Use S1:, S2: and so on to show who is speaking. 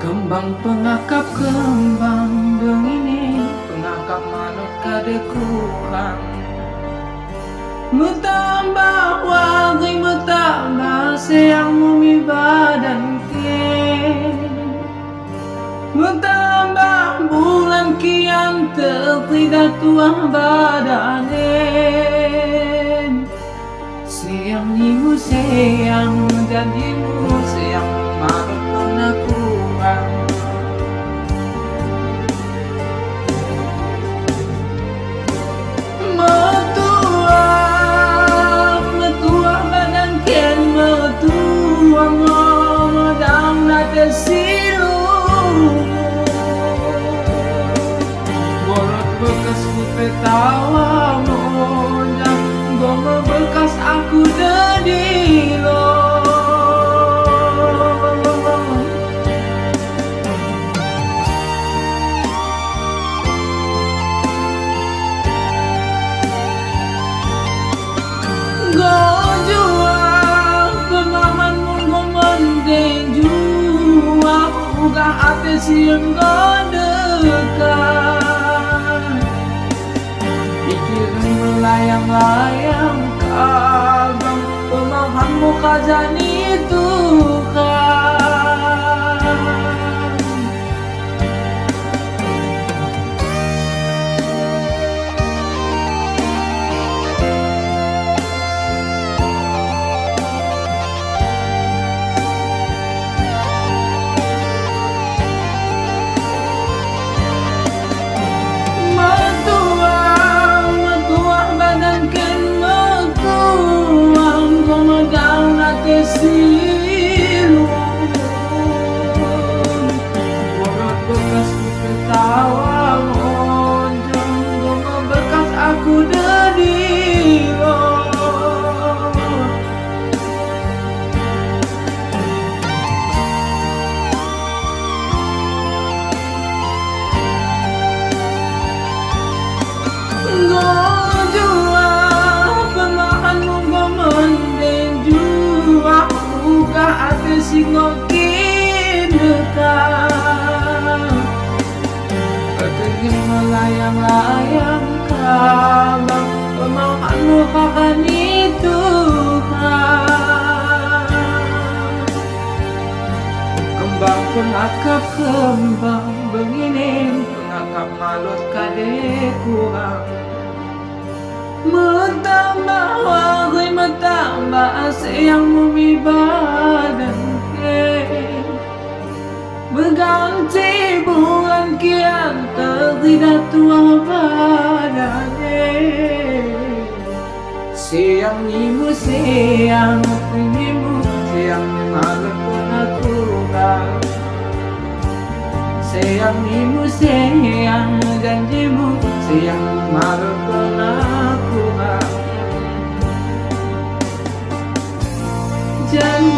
S1: Kembang pengakap kembang begini, pengakap manut kade kurang. Mutambah wagi mutambah sayangmu mi badan ke. Mutambah bulan kian tertidak tuah badanen. Sayang nimu sayang janjimu sayang marut pernah kurang. Metua badan ken metua ngomodang nate silu. Bolot bekas putih tawa monjang goma bekas aku dedilo. Ate siem godekan pikiran melayang-layang kabang pemahammu kajani Tuhan. Silun Borot bekas ku ketawa monjong goma bekas aku dedilo. Gojua pemahanmu gomendenju ate singokin dekang ketingin melayang-layang kabang pemahanmu kakan itu kembang pengakap kembang begini pengakap malut kade kurang. Mentambah wagi mentambah sayangmu mi badan ke. Berganti bulan kian tertidak tua badannya. Sayang nimu sayang nimu sayang malu pernah kurang. Sayang nimu sayang janjimu sayang malu pernah kurang. Jangan